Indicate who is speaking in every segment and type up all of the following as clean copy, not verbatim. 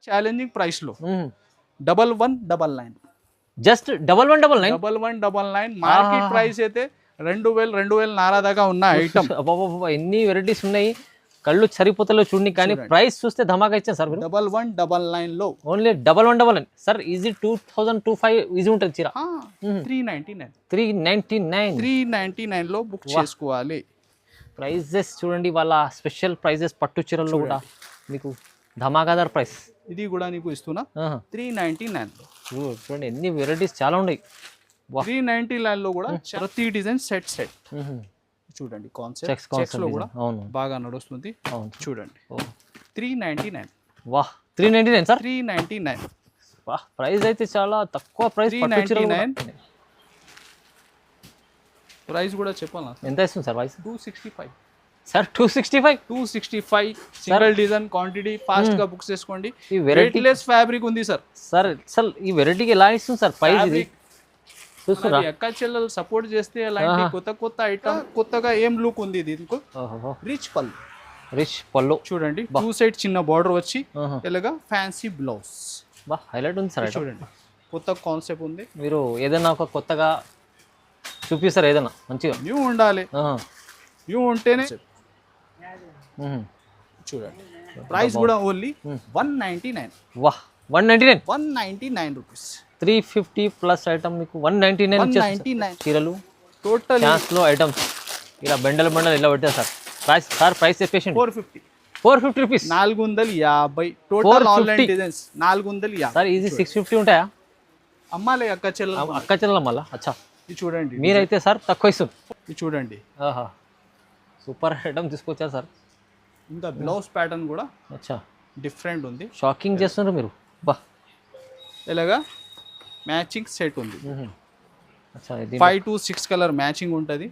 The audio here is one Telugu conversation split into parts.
Speaker 1: ఛాలెంజింగ్ ప్రైస్ లో 1199
Speaker 2: జస్ట్ 1199
Speaker 1: 1199 మార్కెట్ ప్రైస్ అయితే 2000 దాకా ఉన్న ఐటమ్.
Speaker 2: ఎన్ని వెరైటీస్ ఉన్నాయి, కళ్ళు సరిపోతలో చూడండి. కానీ ప్రైస్ చూస్తే ధమాకా ఇచ్చాను సార్.
Speaker 1: 1199 లో
Speaker 2: ఓన్లీ 1199 సార్. ఈజీ 2025 ఈజీ ఉంటుంది చీర.
Speaker 1: 399 లో బుక్ చేసుకోవాలి.
Speaker 2: ప్రైజెస్ చూడండి, వాళ్ళ స్పెషల్ ప్రైజెస్ పట్టు చీరల్లో కూడా మీకు ధమాకాదార్ ప్రైస్.
Speaker 1: ఇది కూడా నీకు ఇస్తున్నా 399 లో.
Speaker 2: చూడండి ఎన్ని వెరైటీస్ చాలా ఉన్నాయి.
Speaker 1: 399 లో కూడా ప్రతి డిజైన్ సెట్ చూడండి. కాన్సెప్ట్ లో కూడా బాగా నడుస్తుంది. చూడండి 399.
Speaker 2: వాహ్ 399 సార్.
Speaker 1: 399
Speaker 2: వాహ్ ప్రైస్ అయితే చాలా తక్కువ ప్రైస్.
Speaker 1: 399 ప్రైస్ కూడా చెప్పాలా
Speaker 2: ఎంత ఇస్తుంది sir price?
Speaker 1: 265
Speaker 2: sir. 265
Speaker 1: single design quantity. Fast గా బుక్ చేసుకోండి. ఈ వెరైటీలెస్ ఫ్యాబ్రిక్ ఉంది సార్.
Speaker 2: సార్ ఈ వెరైటీకి ఎలా ఇస్తుంది సార్ ప్రైస్? ఇది చూస్తురా
Speaker 1: అక్క చెల్లెలు సపోర్ట్ చేస్తే అలాంటి కొత్త ఐటమ్ కొత్తగా ఏం లుక్ ఉంది దీనికి. రిచ్ పళ్ళు చూడండి. 2 సైడ్ చిన్న బార్డర్ వచ్చి ఇలాగా ఫ్యాన్సీ బ్లౌజ్.
Speaker 2: బా హైలైట్ ఉంది సార్.
Speaker 1: చూడండి కొత్త కాన్సెప్ట్ ఉంది.
Speaker 2: మీరు ఏదైనా ఒక కొత్తగా చూపిస్తారు, ఏదైనా మంచిగా
Speaker 1: న్యూ ఉండాలి. న్యూ ఉంటేనే చూడండి. ప్రైస్ కూడా ఓన్లీ 199.
Speaker 2: వాహ్
Speaker 1: 199 రూపీస్.
Speaker 2: 350 ప్లస్ ఐటమ్ మీకు 199 చీరలు
Speaker 1: టోటల్
Speaker 2: లో ఐటమ్స్. ఇలా బండల్ ఇలా పెట్టారు సార్. ప్రైస్ చెప్పేసి 450 rupees.
Speaker 1: 450 total online designs 450
Speaker 2: sir. Easy 650 ఉంటాయా?
Speaker 1: అమ్మాలి అక్క చెల్లెలు
Speaker 2: మళ్ళా. అచ్చా
Speaker 1: ఇది చూడండి.
Speaker 2: మీరైతే సార్ తక్కువ ఇస్తుంది.
Speaker 1: ఇది చూడండి.
Speaker 2: సూపర్ ఐటమ్ తీసుకొచ్చారు సార్.
Speaker 1: ఇంకా బ్లౌజ్ ప్యాటర్న్ కూడా
Speaker 2: అచ్చా
Speaker 1: డిఫరెంట్ ఉంది.
Speaker 2: షాకింగ్ చేస్తున్నారు మీరు. బా
Speaker 1: ఇలాగా మ్యాచింగ్ సెట్ ఉంది. 5 to 6 కలర్ మ్యాచింగ్ ఉంటుంది.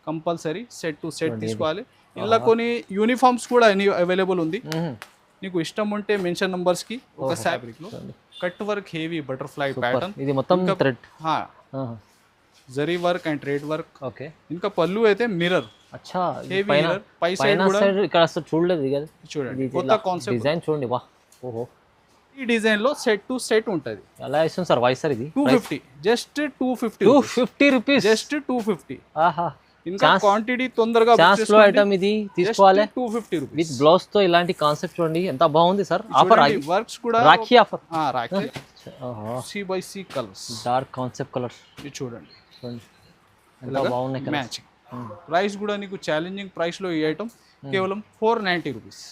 Speaker 1: కంపల్సరీ సెట్ టు సెట్ తీసుకోవాలి. ఇలా కొన్ని యూనిఫామ్స్ కూడా అవైలబుల్ ఉంది. నీకు ఇష్టం ఉంటే మెన్షన్ నంబర్స్ కి ఒక ఫ్యాబ్రిక్ లో cut work heavy butterfly pattern.
Speaker 2: ఇది మొత్తం thread,
Speaker 1: zari work and thread work. Okay. ఇంకా పళ్ళు అయితే మిర్రర్.
Speaker 2: అచ్చా
Speaker 1: హెవీ మిర్రర్. పై సైడ్ కూడా
Speaker 2: ఇక్కడ అసలు చూడలేదు కదా.
Speaker 1: చూడండి కొత్త కాన్సెప్ట్
Speaker 2: డిజైన్ చూడండి. వాహ్ ఓహో.
Speaker 1: ఈ డిజైన్ లో సెట్ టు సెట్ ఉంటది.
Speaker 2: ఎలా ఇస్తుంది సార్ వాయిస్ సార్? ఇది
Speaker 1: 250. Just 250
Speaker 2: rupees.
Speaker 1: జస్ట్ 250.
Speaker 2: ఆహా.
Speaker 1: ఇంకా క్వాంటిటీ తొందరగా
Speaker 2: ఛాన్స్ లో ఐటమ్ ఇది తీసుకోవాలి.
Speaker 1: 250 రూపీస్
Speaker 2: విత్ బ్లౌజ్ తో. ఇలాంటి కాన్సెప్ట్ చూడండి ఎంత బాగుంది సార్. ఆఫర్
Speaker 1: వర్క్స్ కూడా
Speaker 2: Rakhi offer.
Speaker 1: Rakhi C/C colours,
Speaker 2: dark concept colours.
Speaker 1: ఇది చూడండి
Speaker 2: ఎంత బాగున్నాయి
Speaker 1: మ్యాచింగ్. ప్రైస్ కూడా నీకు ఛాలెంజింగ్ ప్రైస్ లో ఈ ఐటమ్ కేవలం 490 rupees.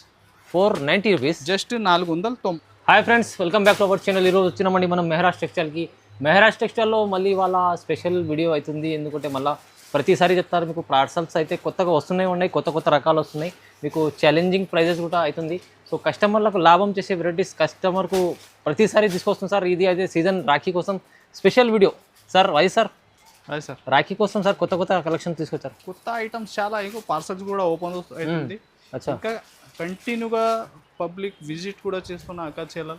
Speaker 2: 490 rupees.
Speaker 1: Just 490.
Speaker 2: Hi friends, welcome back to our channel. ఈరోజు వచ్చినామండి మనం మెహరాజ్ టెక్స్టైల్కి. మెహరాజ్ టెక్స్టైల్లో మళ్ళీ వాళ్ళ స్పెషల్ వీడియో అవుతుంది. ఎందుకంటే మళ్ళీ ప్రతిసారి చెప్తారు మీకు పార్సల్స్ అయితే కొత్తగా ఉన్నాయి, కొత్త రకాలు వస్తున్నాయి. మీకు ఛాలెంజింగ్ ప్రైజెస్ కూడా అవుతుంది. సో కస్టమర్లకు లాభం చేసే వెరైటీస్ కస్టమర్కు ప్రతిసారి తీసుకొస్తుంది సార్. ఇది అయితే సీజన్ రాఖీ కోసం special video sir. Sir Rakhi కోసం సార్ కొత్త కలెక్షన్ తీసుకొచ్చారు.
Speaker 1: కొత్త ఐటమ్స్ చాలా. ఇంకో పార్సల్స్ కూడా ఓపెన్ అవుతుంది. ఇంకా కంటిన్యూగా పబ్లిక్ విజిట్ కూడా చేస్తున్న అక్క చెల్లెలు.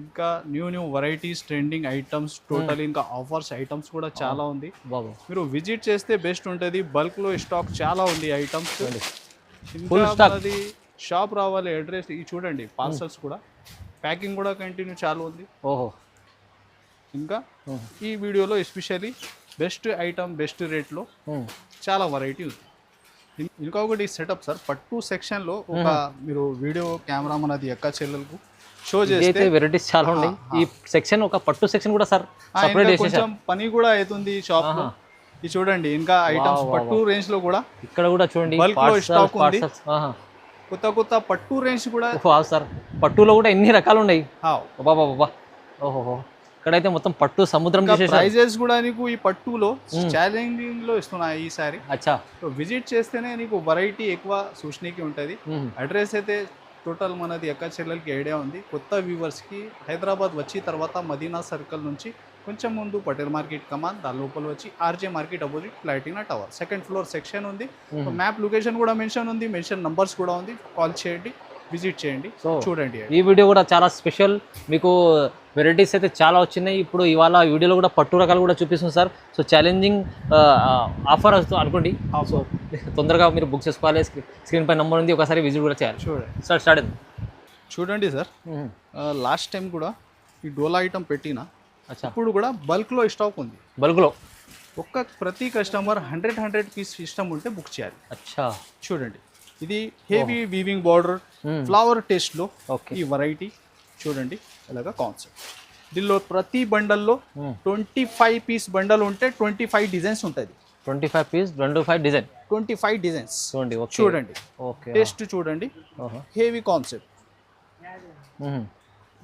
Speaker 1: ఇంకా new varieties, trending items, total ఇంకా ఆఫర్స్ ఐటమ్స్ కూడా చాలా ఉంది. మీరు విజిట్ చేస్తే బెస్ట్ ఉంటుంది. బల్క్ లో స్టాక్ చాలా ఉంది ఐటమ్స్. అది షాప్ రావాలి అడ్రస్ ఇది చూడండి. పార్సల్స్ కూడా ప్యాకింగ్ కూడా కంటిన్యూ చాలా ఉంది. ఇంకా ఈ వీడియోలో ఎస్పెషల్లీ బెస్ట్ ఐటమ్, బెస్ట్ రేట్లో చాలా వెరైటీ ఉంది. ఇంకా ఒకటి సెటప్ సార్, పట్టు సెక్షన్ లో ఒక మీరు వీడియో కెమెరామన్ అది అక్క చెల్లెలకు షో చేస్తే
Speaker 2: వెరైటీస్ చాలా ఉన్నాయి. ఈ సెక్షన్ ఒక పట్టు సెక్షన్ కూడా సార్ సెపరేట్ చేసి
Speaker 1: కొంచెం పని కూడా అవుతుంది షాప్ లో. ఇది చూడండి. ఇంకా ఐటమ్స్ పట్టు రేంజ్ లో కూడా
Speaker 2: ఇక్కడ కూడా చూడండి
Speaker 1: బల్క్ లో స్టాక్ ఉంది. కొత్త పట్టు రేంజ్ కూడా
Speaker 2: సార్. పట్టులో కూడా ఎన్ని రకాలు ఉన్నాయి. ఓహో. ఇక్కడైతే మొత్తం పట్టు సముద్రం.
Speaker 1: ప్రైజెస్ కూడా నీకు ఈ పట్టులో ఛాలెంజింగ్ లో ఇస్తున్నాయి ఈసారి.
Speaker 2: అచ్చా.
Speaker 1: విజిట్ చేస్తేనే నీకు వెరైటీ ఎక్కువ సూచనకి ఉంటుంది. అడ్రస్ అయితే టోటల్ మనది అక్క చెల్లెలకి ఐడియా ఉంది. కొత్త వ్యూవర్స్ కి హైదరాబాద్ వచ్చి తర్వాత మదీనా సర్కిల్ నుంచి కొంచెం ముందు పటేల్ మార్కెట్ కమాన్, దాని లోపల వచ్చి RJ market opposite Platina tower 2nd floor section ఉంది. మ్యాప్ లొకేషన్ కూడా మెన్షన్ ఉంది, మెన్షన్ నంబర్స్ కూడా ఉంది. కాల్ చేయండి, విజిట్ చేయండి, చూడండి.
Speaker 2: ఈ వీడియో కూడా చాలా స్పెషల్. మీకు వెరైటీస్ అయితే చాలా వచ్చినాయి. ఇప్పుడు ఇవాళ వీడియోలో కూడా పట్టు రకాలు కూడా చూపిస్తుంది సార్. సో ఛాలెంజింగ్ ఆఫర్ వస్తుంది అనుకోండి. సో తొందరగా మీరు బుక్ చేసుకోవాలి. స్క్రీన్ పై నెంబర్ ఉంది, ఒకసారి విజిట్ కూడా చేయాలి.
Speaker 1: చూడండి
Speaker 2: స్టార్ట్
Speaker 1: చూడండి సార్, లాస్ట్ టైం కూడా ఈ డోలా ఐటమ్ పెట్టిన,
Speaker 2: అచ్చా
Speaker 1: ఇప్పుడు కూడా బల్క్లో స్టాక్ ఉంది.
Speaker 2: బల్క్లో
Speaker 1: ప్రతి కస్టమర్ 100 పీస్ ఇష్టం ఉంటే బుక్ చేయాలి.
Speaker 2: అచ్చా
Speaker 1: చూడండి, ఇది హెవీ వీవింగ్ బార్డర్ ఫ్లవర్ టేస్ట్లో
Speaker 2: ఓకే.
Speaker 1: ఈ వెరైటీ చూడండి ఎలాగా కాన్సెప్ట్. దీనిలో ప్రతి బండల్లో 25 పీస్ బండల్ ఉంటే 25 డిజైన్స్ ఉంటుంది.
Speaker 2: 25 పీస్ 25 డిజైన్
Speaker 1: 25 డిజైన్స్
Speaker 2: చూడండి. ఓకే
Speaker 1: చూడండి,
Speaker 2: ఓకే.
Speaker 1: టేస్ట్ చూడండి, హెవీ కాన్సెప్ట్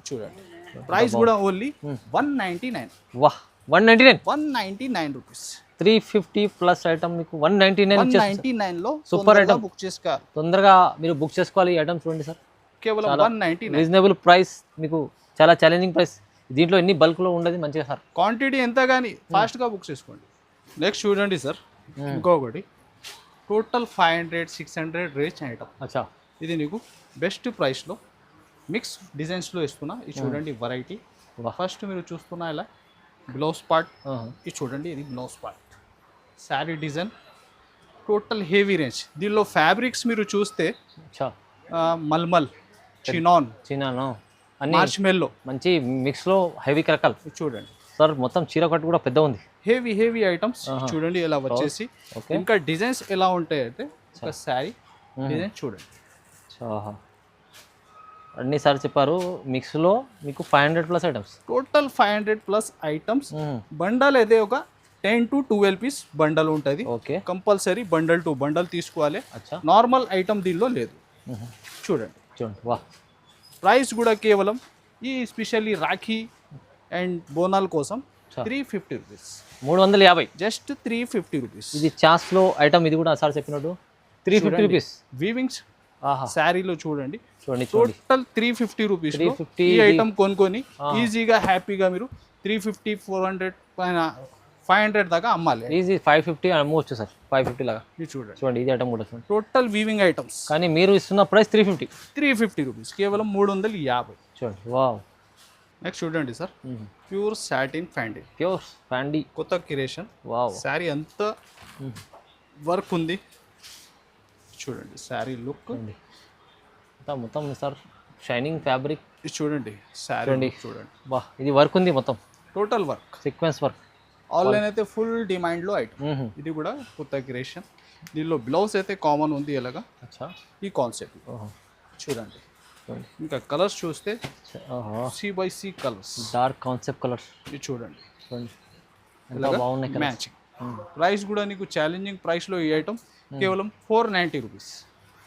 Speaker 1: చూడండి. ప్రైస్ కూడా ఓన్లీ 199.
Speaker 2: వాహ్ 199
Speaker 1: 199 రూపీస్.
Speaker 2: 350 ప్లస్ ఐటమ్ మీకు 199
Speaker 1: 199 లో
Speaker 2: సూపర్ ఐటమ్.
Speaker 1: బుక్ చేసుకోవాలి,
Speaker 2: తొందరగా మీరు బుక్ చేసుకోవాలి ఈ ఐటమ్. చూడండి సార్,
Speaker 1: కేవలం 199.
Speaker 2: రీజనబుల్ ప్రైస్, మీకు చాలా ఛాలెంజింగ్ ప్రైస్. దీంట్లో ఎన్ని బల్క్లో ఉండదు మంచిగా సార్.
Speaker 1: క్వాంటిటీ ఎంత కానీ ఫాస్ట్గా బుక్ చేసుకోండి. నెక్స్ట్ చూడండి సార్, ఇంకొకటి టోటల్ 500-600 రేంజ్ ఐటమ్.
Speaker 2: అచ్చా,
Speaker 1: ఇది నీకు బెస్ట్ ప్రైస్లో మిక్స్ డిజైన్స్లో ఇస్తున్నా. ఇది చూడండి వెరైటీ. ఫస్ట్ మీరు చూస్తున్నా ఇలా బ్లౌజ్ పార్ట్, ఇది చూడండి, ఇది blouse part. Sari design total heavy range. దీనిలో ఫ్యాబ్రిక్స్ మీరు చూస్తే
Speaker 2: అచ్చా,
Speaker 1: మల్మల్, చినాన్,
Speaker 2: చిన్నాను అన్ని
Speaker 1: మార్ష్మెల్లో
Speaker 2: మంచి మిక్స్లో హెవీ రకాలు.
Speaker 1: చూడండి
Speaker 2: సార్ మొత్తం చీర కట్టు కూడా పెద్ద ఉంది.
Speaker 1: హెవీ ఐటమ్స్ చూడండి ఎలా వచ్చేసి. ఇంకా డిజైన్స్ ఎలా ఉంటాయి అంటే ఒక శారీ డిజైన్ చూడండి.
Speaker 2: అన్ని సార్ చెప్పారు, మిక్స్లో మీకు 500 plus items.
Speaker 1: Total 500 plus items. Bundle అయితే ఒక 10 to 12 పీస్ బండల్ ఉంటుంది.
Speaker 2: Okay,
Speaker 1: compulsory bundle to bundle తీసుకోవాలి.
Speaker 2: అచ్చా,
Speaker 1: నార్మల్ ఐటమ్ దీనిలో లేదు. చూడండి
Speaker 2: చూడండి. వా,
Speaker 1: ప్రైస్ కూడా కేవలం ఈ స్పెషల్లీ రాఖీ అండ్ బోనాల్ కోసం 350 రూపీస్.
Speaker 2: 350
Speaker 1: just 350 rupees.
Speaker 2: ఇది చాస్లో ఐటమ్. ఇది కూడా సార్ చెప్పినట్టు 350 రూపీస్.
Speaker 1: వీవింగ్స్
Speaker 2: ఆహా,
Speaker 1: శారీలో చూడండి,
Speaker 2: చూడండి
Speaker 1: టోటల్ 350 రూపీస్.
Speaker 2: 350
Speaker 1: ఈ ఐటమ్ కొనుక్కొని ఈజీగా హ్యాపీగా మీరు 350, 400 పైన 500 దాకా అమ్మాలి.
Speaker 2: ఈజీ 550 అమ్మవచ్చు సార్. 550 లాగా
Speaker 1: ఇది చూడండి.
Speaker 2: చూడండి, ఇది ఐటమ్ కూడా చూడండి.
Speaker 1: Total weaving items.
Speaker 2: కానీ మీరు ఇస్తున్న ప్రైస్
Speaker 1: 350 రూపీస్, కేవలం 350.
Speaker 2: చూడండి. వావ్.
Speaker 1: నెక్స్ట్ చూడండి సార్, ప్యూర్ సాటిన్ ఫ్యాండీ.
Speaker 2: ప్యూర్ ఫ్యాండీ
Speaker 1: కొత్త క్రియేషన్.
Speaker 2: వావ్.
Speaker 1: శారీ అంతా వర్క్ ఉంది చూడండి. శారీ లుక్
Speaker 2: మొత్తం సార్ షైనింగ్ ఫ్యాబ్రిక్.
Speaker 1: ఇది చూడండి, శారీ చూడండి.
Speaker 2: వా, ఇది వర్క్ ఉంది మొత్తం,
Speaker 1: total work,
Speaker 2: sequence work.
Speaker 1: Online అయితే ఫుల్ డిమాండ్లో ఐటమ్. ఇది కూడా కొత్త క్రియేషన్. దీనిలో బ్లౌజ్ అయితే కామన్ ఉంది ఎలాగా.
Speaker 2: అచ్చా,
Speaker 1: ఈ కాన్సెప్ట్ చూడండి. ఇంకా కలర్స్ చూస్తే C/C colours,
Speaker 2: dark concept colours.
Speaker 1: ఇది చూడండి,
Speaker 2: బాగున్నాయి
Speaker 1: మ్యాచింగ్. ప్రైస్ కూడా నీకు ఛాలెంజింగ్ ప్రైస్లో ఈ ఐటమ్ కేవలం 490 rupees.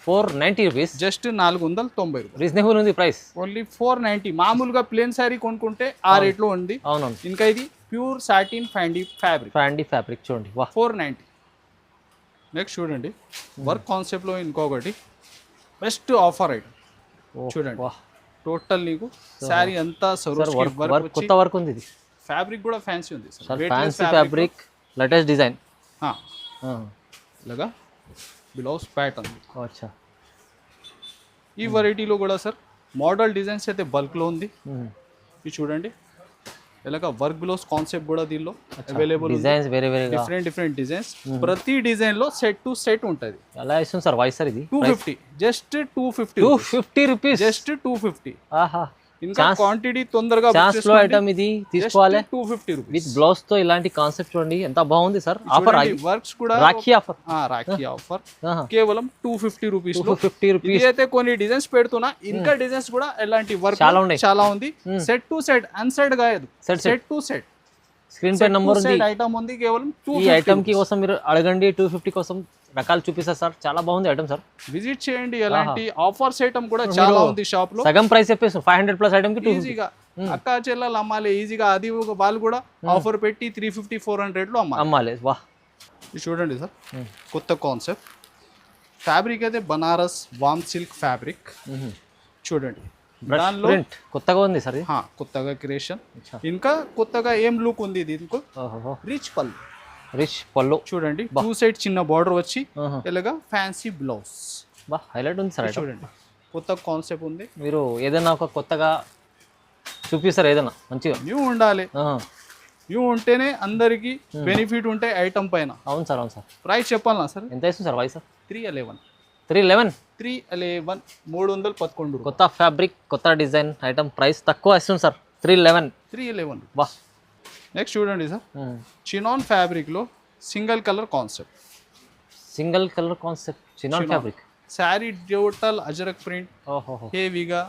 Speaker 2: 490 rupees,
Speaker 1: just 490 rupees.
Speaker 2: Reasonable ఉంది ప్రైస్.
Speaker 1: ఓన్లీ 490. మామూలుగా ప్లేన్ శారీ కొనుక్కుంటే ఆ రేట్లో ఉంది.
Speaker 2: అవునవును.
Speaker 1: ఇంకా ఇది ప్యూర్ సాటిన్ ఫ్యాండీ
Speaker 2: ఫ్యాబ్రిక్ చూడండి. వా,
Speaker 1: 490. నెక్స్ట్ చూడండి, వర్క్ కాన్సెప్ట్లో ఇంకొకటి బెస్ట్ ఆఫర్ ఐటమ్ చూడండి. టోటల్ నీకు శారీ అంతా
Speaker 2: వర్క్, కొత్త వర్క్ ఉంది. ఇది
Speaker 1: ఫ్యాబ్రిక్ కూడా ఫ్యాన్సీ ఉంది sir.
Speaker 2: Fancy fabric, latest design.
Speaker 1: ఇలాగా బ్లౌజ్ ప్యాటర్న్.
Speaker 2: అచ్చా,
Speaker 1: ఈ వెరైటీలో కూడా సార్ మోడల్ డిజైన్స్ అయితే బల్క్లో ఉంది. ఇది చూడండి, ఇలాగ వర్క్ బ్లౌజ్ కాన్సెప్ట్ కూడా దీనిలో అవైలబుల్.
Speaker 2: డిజైన్స్ వేరే వేరే
Speaker 1: డిఫరెంట్ డిజైన్స్. ప్రతి డిజైన్ లో సెట్ టు సెట్ ఉంటుంది.
Speaker 2: ఎలా ఇస్తుంది సార్ వాయిస్ సార్? ఇది
Speaker 1: 250, జస్ట్ 250
Speaker 2: రూపీస్,
Speaker 1: జస్ట్ 250.
Speaker 2: ఆహా,
Speaker 1: ఇంకా క్వాంటిటీ తొందరగా
Speaker 2: ఛాన్స్ లో ఐటమ్ ఇది తీసుకోవాలి.
Speaker 1: 250 రూపీస్
Speaker 2: విత్ బ్లౌజ్ తో. ఇలాంటి కాన్సెప్ట్ చూడండి ఎంత బాగుంది సార్. ఆఫర్
Speaker 1: వర్క్స్ కూడా
Speaker 2: రాఖీ ఆఫర్.
Speaker 1: రాఖీ ఆఫర్ కేవలం 250 రూపీస్.
Speaker 2: 250 రూపీస్
Speaker 1: అయితే కొన్ని డిజైన్స్ పెడుతున్నా. ఇంకా డిజైన్స్ కూడా ఎలాంటి వర్క్ చాలా ఉంది. సెట్ టు సెట్, అన్సెట్ కాదు, సెట్ టు సెట్.
Speaker 2: స్క్రీన్ పై నంబర్ ఉంది.
Speaker 1: ఐటమ్ ఉంది కేవలం 250.
Speaker 2: ఈ ఐటమ్ కి కోసం మీరు అడగండి. 250 కోసం రకాలు చూపిస్తారు సార్. చాలా బాగుంది ఐటమ్ సార్.
Speaker 1: విజిట్ చేయండి. ఎలాంటి ఆఫర్స్ ఐటమ్ కూడా చాలా ఉంది షాప్ లో.
Speaker 2: సగం ప్రైస్ చెప్పేసి 500 ప్లస్ ఐటమ్ కి
Speaker 1: ఈజీగా అక్క చెల్లెలు అమ్మాలి ఈజీగా. అది వాళ్ళు కూడా ఆఫర్ పెట్టి 350, 400 లో
Speaker 2: అమ్మాలి. వా,
Speaker 1: ఇది చూడండి సార్, కొత్త కాన్సెప్ట్. ఫ్యాబ్రిక్ అయితే బనారస్ వామ్ సిల్క్ ఫ్యాబ్రిక్ చూడండి. దానిలో
Speaker 2: కొత్తగా ఉంది సార్.
Speaker 1: కొత్తగా క్రియేషన్. ఇంకా కొత్తగా ఏం లుక్ ఉంది దీనికి. రిచ్ పళ్ళు చూడండి. 2 సైడ్ చిన్న బార్డర్ వచ్చి ఇలాగా ఫ్యాన్సీ బ్లౌజ్.
Speaker 2: హైలైట్ ఉంది సార్.
Speaker 1: చూడండి, కొత్త కాన్సెప్ట్ ఉంది.
Speaker 2: మీరు ఏదైనా ఒక కొత్తగా చూపిస్తారు, ఏదైనా మంచిగా
Speaker 1: న్యూ ఉండాలి. న్యూ ఉంటేనే అందరికి బెనిఫిట్ ఉంటాయి ఐటమ్ పైన.
Speaker 2: అవును సార్, అవును సార్.
Speaker 1: Price చెప్పాలనా sir?
Speaker 2: ఎంత ఇస్తుంది సార్ వాయిస్?
Speaker 1: 311. 311 311
Speaker 2: కొత్త ఫ్యాబ్రిక్ కొత్త డిజైన్ ఐటమ్ ప్రైస్ తక్కువ ఇస్తుంది సార్ 311.
Speaker 1: 311
Speaker 2: వా
Speaker 1: నెక్స్ట్ చూడండి సార్ చినాన్ ఫ్యాబ్రిక్లో single colour concept
Speaker 2: single colour concept chinon fabric
Speaker 1: sari total ajrakh print
Speaker 2: ఓహో
Speaker 1: హెవీగా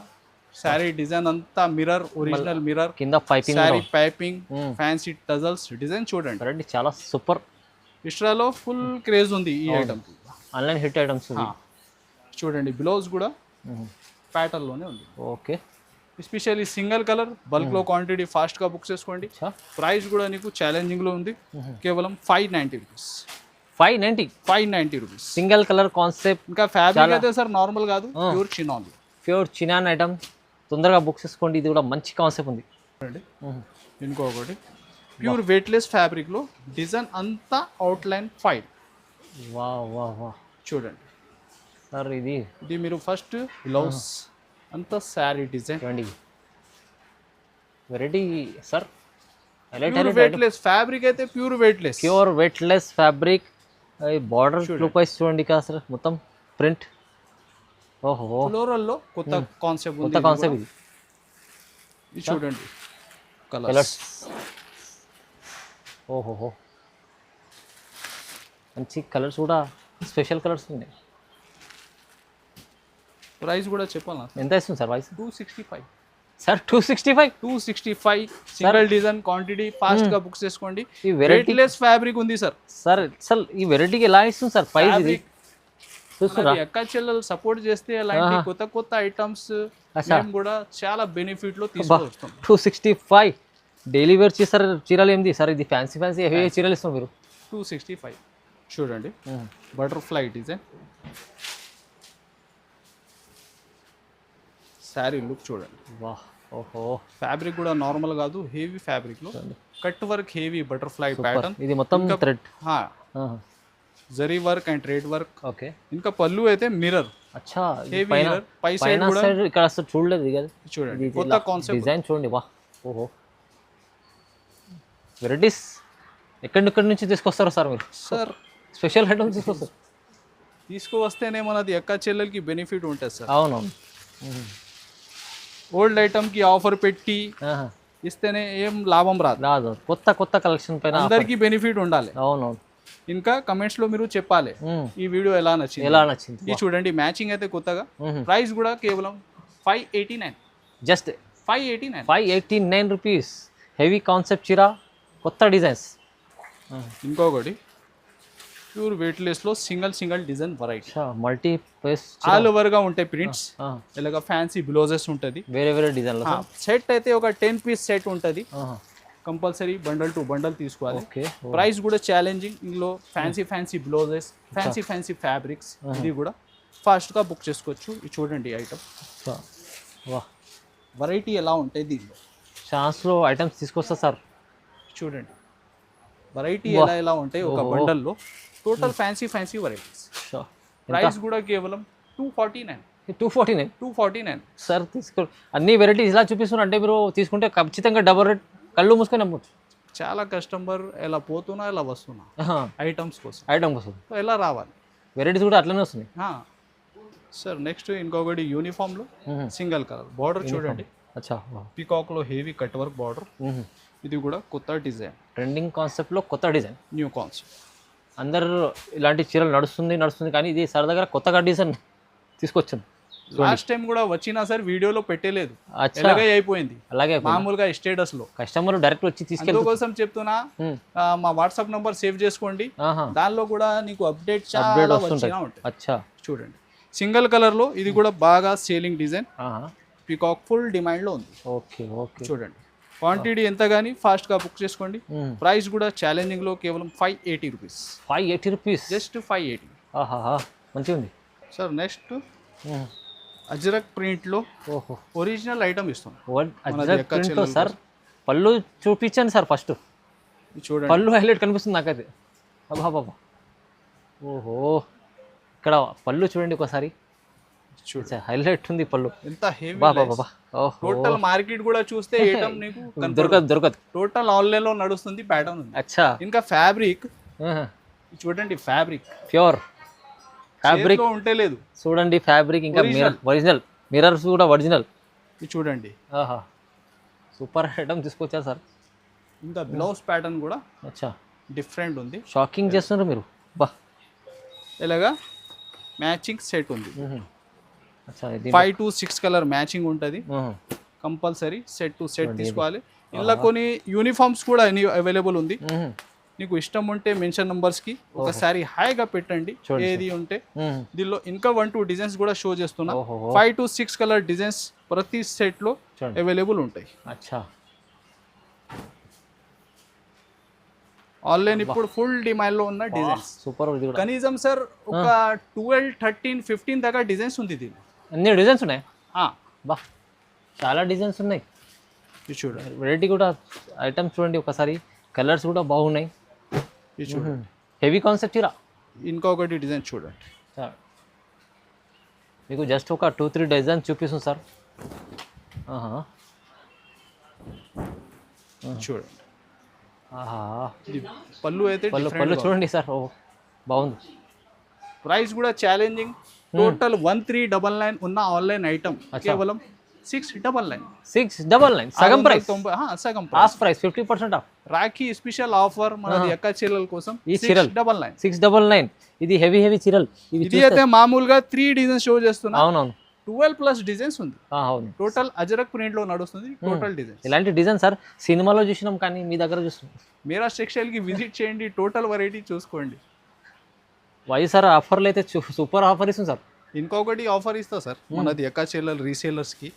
Speaker 1: శారీ డిజైన్ అంతా మిర్రర్ ఒరిజినల్ మిర్రర్
Speaker 2: కింద piping
Speaker 1: sari piping fancy tassels design చూడండి
Speaker 2: రండి చాలా సూపర్.
Speaker 1: ఇస్ట్రాలో ఫుల్ క్రేజ్ ఉంది ఈ ఐటమ్
Speaker 2: ఆన్లైన్ హిట్ ఐటమ్స్
Speaker 1: చూడండి బ్లౌజ్ కూడా ప్యాటర్న్ లోనే ఉంది
Speaker 2: okay.
Speaker 1: Especially single colour bulk లో క్వాంటిటీ ఫాస్ట్ గా బుక్ చేసుకోండి. ప్రైస్ కూడా నీకు ఛాలెంజింగ్ లో ఉంది కేవలం 590 rupees.
Speaker 2: 590
Speaker 1: rupees
Speaker 2: single colour concept.
Speaker 1: ఇంకా ఫ్యాబ్రిక్ అయితే సార్ నార్మల్ కాదు ప్యూర్ చినాన్
Speaker 2: ఐటమ్ తొందరగా బుక్ చేసుకోండి. ఇది కూడా మంచి కాన్సెప్ట్ ఉంది.
Speaker 1: ఇంకొకటి ప్యూర్ వెయిట్లెస్ ఫ్యాబ్రిక్ లో డిజైన్ అంతా అవుట్లైన్ ఫైల్.
Speaker 2: వా వా వా
Speaker 1: చూడండి
Speaker 2: సార్ ఇది
Speaker 1: మీరు ఫస్ట్ బ్లౌజ్ అంతా శారీ డిజైన్
Speaker 2: చూడండి వెరైటీ సార్.
Speaker 1: వెయిట్లెస్ ఫ్యాబ్రిక్ అయితే pure weightless
Speaker 2: fabric. Border look wise చూడండి కదా సార్ మొత్తం ప్రింట్. ఓహో
Speaker 1: ఫ్లోరల్ లో కొత్త కాన్సెప్ట్
Speaker 2: కొత్త కాన్సెప్ట్
Speaker 1: ఇది చూడండి
Speaker 2: కలర్స్. ఓహో మంచి కలర్స్ కూడా స్పెషల్ కలర్స్ ఉన్నాయి.
Speaker 1: ప్రైస్ కూడా చెప్పాలా
Speaker 2: ఎంత ఇస్తుంది sir price?
Speaker 1: 265
Speaker 2: sir 265
Speaker 1: single design quantity fast గా బుక్ చేసుకోండి. ఈ వెయిట్లెస్ ఫ్యాబ్రిక్ ఉంది సార్.
Speaker 2: సార్ ఈ వెరైటీకి ఎలా ఇస్తుంది సార్ ప్రైస్? ఇది చూస్తున్నా
Speaker 1: అక్క చెల్లెలు సపోర్ట్ చేస్తే అలాంటి కొత్త కొత్త ఐటమ్స్ మేము కూడా చాలా బెనిఫిట్ లో తీసుకొస్తాం.
Speaker 2: 265 డైలీ వేర్ చేస్తారు చీరలు ఏంది సార్? ఇది ఫ్యాన్సీ హెవీ చీరలు ఇస్తాం మీరు.
Speaker 1: 265 చూడండి బటర్ఫ్లై డిజైన్ శారీ లుక్ చూడండి.
Speaker 2: వా ఓహో
Speaker 1: ఫ్యాబ్రిక్ కూడా నార్మల్ కాదు హెవీ ఫ్యాబ్రిక్ లో cut work heavy butterfly pattern.
Speaker 2: ఇది మొత్తం thread
Speaker 1: zari work and thread work.
Speaker 2: Okay
Speaker 1: ఇంకా పళ్ళు అయితే మిర్రర్.
Speaker 2: అచ్చా
Speaker 1: హెవీ మిర్రర్ పై సైడ్ కూడా
Speaker 2: ఇక్కడ అసలు చూడలేదు కదా.
Speaker 1: చూడండి కొత్త కాన్సెప్ట్
Speaker 2: డిజైన్ చూడండి. వా ఓహో వెరైటీస్ ఎక్కడి నుంచి తీసుకొస్తారు సార్ మీరు?
Speaker 1: సార్
Speaker 2: స్పెషల్ ఐటమ్స్
Speaker 1: తీసుకువస్తేనే మనది ఎక్క చెల్లెలకి బెనిఫిట్ ఉంటుంది సార్.
Speaker 2: అవునవును.
Speaker 1: ఓల్డ్ ఐటమ్ కి ఆఫర్ పెట్టి ఇస్తేనే ఏం లాభం రాదు.
Speaker 2: కొత్త కలెక్షన్ పైన
Speaker 1: అందరికి బెనిఫిట్ ఉండాలి.
Speaker 2: అవునవును.
Speaker 1: ఇంకా కమెంట్స్ లో మీరు చెప్పాలి ఈ వీడియో ఎలా నచ్చింది. ఇది చూడండి మ్యాచింగ్ అయితే కొత్తగా. ప్రైస్ కూడా కేవలం 589.
Speaker 2: Just 589 rupees. హెవీ కాన్సెప్ట్ చీర కొత్త డిజైన్స్.
Speaker 1: ఇంకొకటి ప్యూర్ వెయిట్లెస్ లో single design variety
Speaker 2: multi piece
Speaker 1: all over గా ఉంటాయి ప్రింట్స్. ఇలాగ ఫ్యాన్సీ బ్లౌజెస్ ఉంటది
Speaker 2: వేరే డిజైన్.
Speaker 1: సెట్ అయితే ఒక 10 పీస్ సెట్ ఉంటది. కంపల్సరీ బండల్ టు బండల్ తీసుకోవాలి. ప్రైస్ కూడా ఛాలెంజింగ్. ఇందులో ఫ్యాన్సీ బ్లౌజెస్ ఫ్యాన్సీ ఫ్యాబ్రిక్స్ ఇది కూడా ఫాస్ట్ గా బుక్ చేసుకోవచ్చు. ఇది చూడండి ఐటమ్ వెరైటీ ఎలా ఉంటాయి దీనిలో.
Speaker 2: ఛాన్స్ లో ఐటమ్స్ తీసుకొస్తా సార్.
Speaker 1: చూడండి వెరైటీ ఎలా ఉంటాయి ఒక బండల్ లో. Total fancy varieties. ప్రైస్ కూడా కేవలం 249
Speaker 2: సార్. తీసుకో అన్ని వెరైటీస్ ఇలా చూపిస్తున్నారు అంటే మీరు తీసుకుంటే ఖచ్చితంగా డబల్ రేట్ కళ్ళు మూసుకొని అమ్మచ్చు.
Speaker 1: చాలా కస్టమర్ ఎలా పోతున్నా ఎలా వస్తున్నా ఐటమ్స్ కోసం ఎలా రావాలి.
Speaker 2: వెరైటీస్ కూడా అట్లనే వస్తున్నాయి
Speaker 1: సార్. నెక్స్ట్ ఇంకొకటి యూనిఫామ్ లో సింగిల్ కలర్ బార్డర్ చూడండి. పీకాక్ లో హెవీ కట్ వర్క్ బార్డర్. ఇది కూడా కొత్త డిజైన్
Speaker 2: ట్రెండింగ్ కాన్సెప్ట్ లో కొత్త డిజైన్
Speaker 1: న్యూ కాన్సెప్ట్.
Speaker 2: అందరు ఇలాంటి చీరలు నడుస్తుంది కానీ ఇది సార్ దగ్గర కొత్తగా డిజైన్ తీసుకొచ్చాను.
Speaker 1: లాస్ట్ టైం కూడా వచ్చినా సార్ వీడియోలో పెట్టలేదు. అలాగే అయిపోయింది. మామూలుగా స్టేటస్ లో
Speaker 2: కస్టమర్ డైరెక్ట్ వచ్చి తీసుకెళ్ళి
Speaker 1: కోసం చెప్తున్నా. మా వాట్సాప్ నంబర్ సేవ్ చేసుకోండి. దానిలో కూడా నీకు అప్డేట్
Speaker 2: వస్తుంటాయి.
Speaker 1: చూడండి సింగిల్ కలర్ లో ఇది కూడా బాగా selling design. Peacock full demand లో ఉంది. చూడండి క్వాంటిటీ ఎంత కానీ ఫాస్ట్ గా బుక్ చేసుకోండి. ప్రైస్ కూడా ఛాలెంజింగ్ లో కేవలం 580
Speaker 2: రూపీస్.
Speaker 1: జస్ట్ 580.
Speaker 2: మంచిగా ఉంది
Speaker 1: సార్. నెక్స్ట్ అజ్రక్ ప్రింట్ లో ఒరిజినల్ ఐటమ్ ఇస్తాం.
Speaker 2: సార్ పళ్ళు చూపించండి సార్ ఫస్ట్. చూడండి పళ్ళు హైలైట్ కనిపిస్తుంది నాకైతే. బాబా ఓహో ఇక్కడ పళ్ళు చూడండి ఒకసారి. హైలైట్ ఉంది పళ్ళు.
Speaker 1: ఎంత హెవీ. టోటల్ మార్కెట్ కూడా చూస్తే ఐటమ్ నీకు
Speaker 2: దొరకదు.
Speaker 1: టోటల్ ఆన్లైన్ లో నడుస్తుంది ప్యాటర్న్ ఉంది.
Speaker 2: అచ్చా
Speaker 1: ఇంకా ఫ్యాబ్రిక్ చూడండి. ఫ్యాబ్రిక్
Speaker 2: ఫ్యాబ్రిక్
Speaker 1: ఉంటే లేదు.
Speaker 2: చూడండి ఫ్యాబ్రిక్ ఇంకా ఒరిజినల్ మిర్రర్స్ కూడా ఒరిజినల్.
Speaker 1: ఇది చూడండి.
Speaker 2: ఆహా సూపర్ ఐటమ్ తీసుకొచ్చారు సార్.
Speaker 1: ఇంకా బ్లౌజ్ ప్యాటర్న్ కూడా
Speaker 2: అచ్చా
Speaker 1: డిఫరెంట్ ఉంది.
Speaker 2: షాకింగ్ చేస్తున్నారు మీరు. బా
Speaker 1: ఇలాగా మ్యాచింగ్ సెట్ ఉంది.
Speaker 2: అచ్చా ఇది
Speaker 1: 5 to 6 కలర్ మ్యాచింగ్ ఉంటుంది. కంపల్సరీ సెట్ టు సెట్ తీసుకోవాలి. ఇలా కొన్ని యూనిఫామ్స్ కూడా అవైలబుల్ ఉంది. నీకు ఇష్టం ఉంటే మెన్షన్ నంబర్స్కి ఒకసారి హాయిగా పెట్టండి ఏది ఉంటే. దీనిలో ఇంకా 1-2 డిజైన్స్ కూడా షో చేస్తున్నా. 5 to 6 కలర్ డిజైన్స్ ప్రతి సెట్లో అవైలబుల్ ఉంటాయి.
Speaker 2: అచ్చా
Speaker 1: ఆన్లైన్ ఇప్పుడు ఫుల్ డిమాండ్లో ఉన్న డిజైన్స్.
Speaker 2: సూపర్.
Speaker 1: కనీసం సార్ ఒక 12, 13, 15 దాకా డిజైన్స్ ఉంది దీనిలో.
Speaker 2: అన్ని డిజైన్స్ ఉన్నాయి. బా చాలా డిజైన్స్ ఉన్నాయి.
Speaker 1: చూడండి
Speaker 2: వెరైటీ కూడా ఐటమ్స్ చూడండి ఒకసారి. కలర్స్ కూడా బాగున్నాయి.
Speaker 1: చూడండి
Speaker 2: హెవీ కాన్సెప్ట్ ఇరా.
Speaker 1: ఇంకొకటి డిజైన్ చూడండి.
Speaker 2: మీకు జస్ట్ ఒక 2-3 డిజైన్స్ చూపిస్తుంది సార్.
Speaker 1: చూడండి.
Speaker 2: ఇది
Speaker 1: పళ్ళు అయితే
Speaker 2: పళ్ళు చూడండి సార్. ఓ బాగుంది.
Speaker 1: ప్రైస్ కూడా ఛాలెంజింగ్. టోటల్ 1399 ఉన్న ఆన్లైన్ ఐటమ్ కేవలం 699.
Speaker 2: 699 సగం ప్రైస్.
Speaker 1: సగం
Speaker 2: half price 50% of.
Speaker 1: Rakhi special offer మనది అక్క చీరల కోసం.
Speaker 2: ఈ చీరల్ 699. ఇది హెవీ చీరల్.
Speaker 1: ఇది అయితే మామూలుగా 3 డిజైన్స్ షో చేస్తున్నా.
Speaker 2: అవునవును
Speaker 1: 12+ డిజైన్స్ ఉంది.
Speaker 2: అవును
Speaker 1: టోటల్ అజరక్ ప్రింట్ లో నడుస్తుంది. టోటల్ డిజైన్స్
Speaker 2: ఇలాంటి డిజైన్ సార్ సినిమాలో చూసినాం కానీ మీ దగ్గర చూస్తున్నాం.
Speaker 1: మీరా టెక్స్టైల్ కి విజిట్ చేయండి. టోటల్ వెరైటీ చూసుకోండి.
Speaker 2: వై సార్ ఆఫర్లు అయితే సూపర్ ఆఫర్ ఇస్తుంది సార్.
Speaker 1: ఇంకొకటి ఆఫర్ ఇస్తా సార్ మనది ఎక్క చీరల రీసేలర్స్ కి.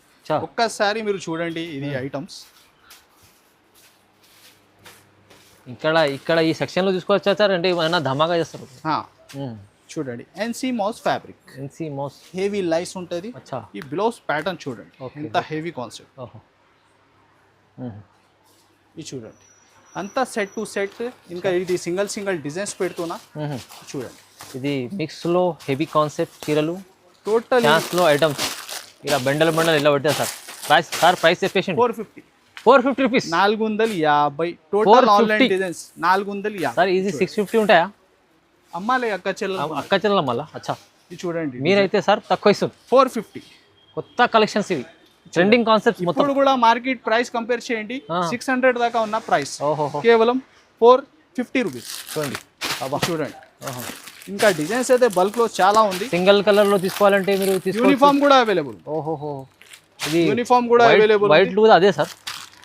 Speaker 1: ఒక్కసారి మీరు చూడండి ఇది ఐటమ్స్.
Speaker 2: ఇక్కడ ఈ సెక్షన్ లో తీసుకోవచ్చా సార్ అంటే ఏమైనా ధమాగా చేస్తారు.
Speaker 1: చూడండి ఎన్సీ మౌస్ ఫ్యాబ్రిక్.
Speaker 2: ఎన్సీ మౌస్
Speaker 1: హెవీ లైస్ ఉంటుంది. ఈ బ్లౌజ్ ప్యాటర్న్ చూడండి ఎంత హెవీ కాన్సెప్ట్. ఇది చూడండి అంతా సెట్ టు సెట్. ఇంకా ఇది సింగిల్ డిజైన్స్ పెడుతున్నా. చూడండి
Speaker 2: ఇది మిక్స్ లో హెవీ కాన్సెప్ట్ చీరలు.
Speaker 1: టోటల్
Speaker 2: లో ఐటమ్స్ ఇలా బండల్ ఇలా పెట్టారు సార్. ప్రైస్ చెప్పేసి 450 rupees.
Speaker 1: 450. Total online designs 450
Speaker 2: sir. ఇది 650 ఉంటాయా?
Speaker 1: అమ్మాలి అక్క
Speaker 2: చెల్లెల మళ్ళా. అచ్చా
Speaker 1: ఇది చూడండి.
Speaker 2: మీరైతే సార్ తక్కువ ఇస్తుంది.
Speaker 1: 450.
Speaker 2: కొత్త కలెక్షన్స్ ఇవి ట్రెండింగ్ కాన్సెప్ట్స్ మొత్తం.
Speaker 1: ఇప్పుడు కూడా మార్కెట్ ప్రైస్ కంపేర్ చేయండి 600 దాకా ఉన్న ప్రైస్ కేవలం 450 రూపీస్. చూడండి ఇంకా డిజైన్స్ అయితే బల్క్ లో చాలా ఉంది.
Speaker 2: సింగిల్ కలర్ లో తీసుకోవాలంటే మీరు
Speaker 1: యూనిఫామ్ కూడా అవైలబుల్.
Speaker 2: ఇది
Speaker 1: యూనిఫామ్ కూడా అవైలబుల్.
Speaker 2: వైట్ కూడా అదే సార్.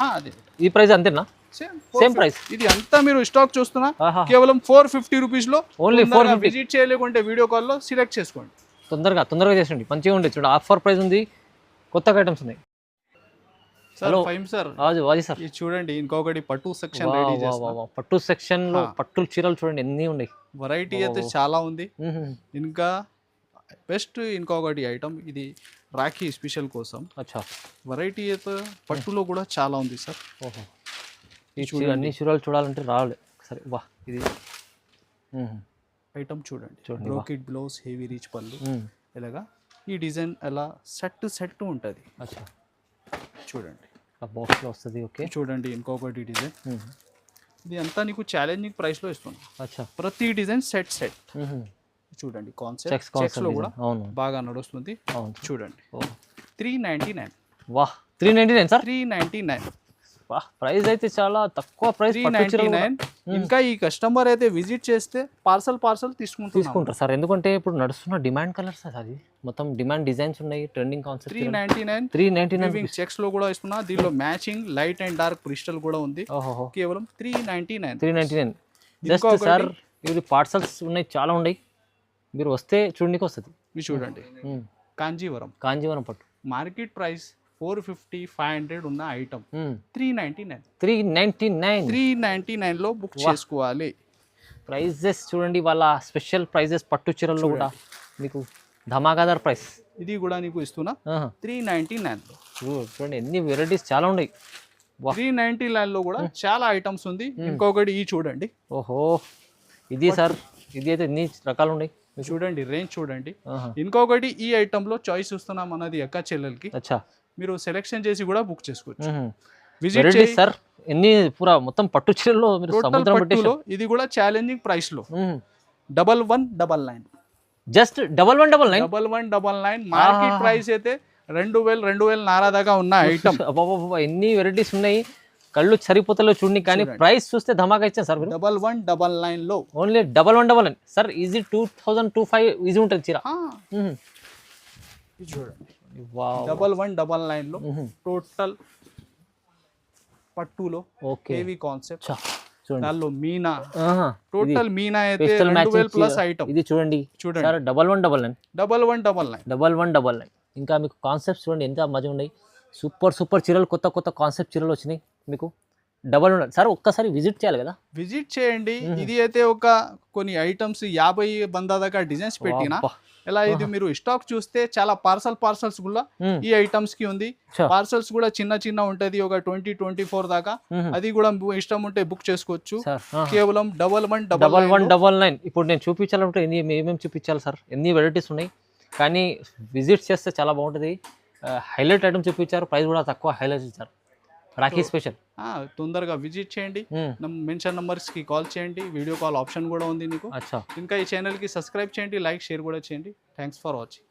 Speaker 1: అదే
Speaker 2: ఈ ప్రైస్ అంతేనా? Same price.
Speaker 1: ఇది అంతా మీరు స్టాక్ చూస్తున్నా కేవలం 450 రూపీస్ లో.
Speaker 2: ఓన్లీ 450.
Speaker 1: విజిట్ చేయలేకుంటే వీడియో కాల్ లో సెలెక్ట్ చేసుకోండి.
Speaker 2: తొందరగా చేసండి. మంచిగా ఉండే చూడండి. ఆఫర్ ప్రైస్ ఉంది. కొత్త ఐటమ్స్ ఉన్నాయి.
Speaker 1: హలో ఫైమ్ సార్.
Speaker 2: అది సార్
Speaker 1: ఇది చూడండి ఇంకొకటి పట్టు సెక్షన్ రెడీ చేస్తున్నా.
Speaker 2: పట్టు సెక్షన్ లో పట్టు చీరలు చూడండి ఎన్ని ఉన్నాయి.
Speaker 1: వెరైటీ అయితే చాలా ఉంది. ఇంకా బెస్ట్ ఇంకొకటి ఐటమ్ ఇది రాఖీ స్పెషల్ కోసం.
Speaker 2: అచ్చా
Speaker 1: వెరైటీ అయితే పట్టులో కూడా చాలా ఉంది సార్.
Speaker 2: అన్ని చీరలు చూడాలంటే రావాలి సరే. వా ఇది
Speaker 1: ఐటమ్ చూడండి. బ్రోకెట్ బ్లౌజ్ హెవీ రిచ్ పళ్ళు. ఇలాగా ఈ డిజైన్ అలా సెట్ ఉంటుంది.
Speaker 2: అచ్చా
Speaker 1: చూడండి
Speaker 2: బాక్స్ లో వస్తుంది. ఓకే
Speaker 1: చూడండి ఇంకొకటి డిజైన్. ఇది అంతా నీకు ఛాలెంజింగ్ ప్రైస్ లో ఇస్తున్నా.
Speaker 2: అచ్చా
Speaker 1: ప్రతి డిజైన్ సెట్ చూడండి. కాన్సెప్ట్ చెక్స్ లో కూడా బాగా నడుస్తుంది. చూడండి 399.
Speaker 2: వాహ్ 399 సార్.
Speaker 1: 399.
Speaker 2: వాహ్ ప్రైస్ అయితే చాలా తక్కువ ప్రైస్.
Speaker 1: 399. ఇంకా ఈ కస్టమర్ అయితే విజిట్ చేస్తే పార్సల్ తీసుకుంటారు
Speaker 2: సార్. ఎందుకంటే ఇప్పుడు నడుస్తున్న డిమాండ్ కలర్స్ అది మొత్తం డిమాండ్ డిజైన్స్ ఉన్నాయి. Trending concept.
Speaker 1: 399 చెక్స్ లో కూడా ఇస్తున్నా. దీనిలో matching light and dark crystal కూడా ఉంది. కేవలం 399.
Speaker 2: జస్ట్ సార్ ఇవి పార్సల్స్ ఉన్నాయి చాలా ఉన్నాయి. మీరు వస్తే చూడడానికి వస్తుంది.
Speaker 1: ఇవి చూడండి కాంజీవరం పట్టు. మార్కెట్ ప్రైస్ 450, 500 ఉన్న ఐటమ్ 399 లో బుక్ చేసుకోవాలి.
Speaker 2: ప్రైజెస్ చూడండి వాళ్ళ స్పెషల్ ప్రైజెస్. పట్టు చీరల్లో కూడా మీకు ధమాకాదార్ ప్రైస్.
Speaker 1: ఇది కూడా నీకు ఇస్తున్నా 399 లో.
Speaker 2: చూడండి ఎన్ని వెరైటీస్ చాలా ఉన్నాయి.
Speaker 1: 399 లో కూడా చాలా ఐటమ్స్ ఉంది. ఇంకొకటి ఈ చూడండి.
Speaker 2: ఓహో ఇది సార్ ఇది అయితే ఎన్ని రకాలు ఉన్నాయి
Speaker 1: చూడండి. రేంజ్ చూడండి. ఇంకొకటి ఈ ఐటమ్ లో చాయిస్ ఇస్తున్నా మనది అక్క చెల్లెలకి.
Speaker 2: అచ్చా మీరు
Speaker 1: సెలెక్షన్ చేసి కూడా బుక్ చేసుకోవచ్చు.
Speaker 2: విజిట్ చేయండి సార్. ఎన్ని పూరా మొత్తం పట్టు చీరల్లో మీరు సముద్రం
Speaker 1: పట్టులో ఇది కూడా ఛాలెంజింగ్ ప్రైస్ లో 1199.
Speaker 2: జస్ట్ 1199
Speaker 1: 1199 మార్కెట్ ప్రైస్ అయితే 2000 దాకా ఉన్న ఐటమ్.
Speaker 2: ఎన్ని వెరైటీస్ ఉన్నాయి, కళ్ళు సరిపోతలో చూడండి. కానీ ప్రైస్ చూస్తే ధమాకా ఇచ్చాను సార్ మీరు.
Speaker 1: 1199 లో
Speaker 2: ఓన్లీ 1199 సార్. ఈజీ 2025 ఈజీ ఉంటుంది చీర.
Speaker 1: చూడండి 1199 లో టోటల్ పట్టులో హెవీ కాన్సెప్ట్. దానిలో మీనా, టోటల్ మీనా అయితే 2000 ప్లస్ ఐటమ్.
Speaker 2: ఇది చూడండి సార్ 1199 ఇంకా మీకు కాన్సెప్ట్స్ చూడండి ఎంత మజా ఉన్నాయి. సూపర్ చీరలు, కొత్త కాన్సెప్ట్ చీరలు వచ్చినాయి మీకు. 1199 సార్. ఒక్కసారి విజిట్ చేయాలి కదా,
Speaker 1: విజిట్ చేయండి. ఇది అయితే ఒక కొన్ని ఐటమ్స్ 50 బందా దాకా డిజైన్స్ పెట్టిన ఇలా. ఇది మీరు స్టాక్ చూస్తే చాలా పార్సల్స్ కూడా ఈ ఐటమ్స్ కి ఉంది. పార్సల్స్ కూడా చిన్న ఉంటది, ఒక 20-24 దాకా. అది కూడా ఇష్టం ఉంటే బుక్ చేసుకోవచ్చు. కేవలం 1199.
Speaker 2: ఇప్పుడు నేను చూపించాలంటే ఏమేమి చూపించాలి సార్, ఎన్ని వెరైటీస్ ఉన్నాయి. కానీ విజిట్ చేస్తే చాలా బాగుంటుంది. హైలైట్ ఐటమ్ చూపించారు, ప్రైస్ కూడా తక్కువ హైలైట్ ఇచ్చారు. రాఖీ స్పెషల్.
Speaker 1: తొందరగా విజిట్ చేయండి, మెన్షన్ నంబర్స్ కి కాల్ చేయండి, వీడియో కాల్ ఆప్షన్ కూడా ఉంది మీకు. ఇంకా ఈ ఛానల్ కి సబ్స్క్రైబ్ చేయండి, లైక్ షేర్ కూడా చేయండి. Thanks for watching.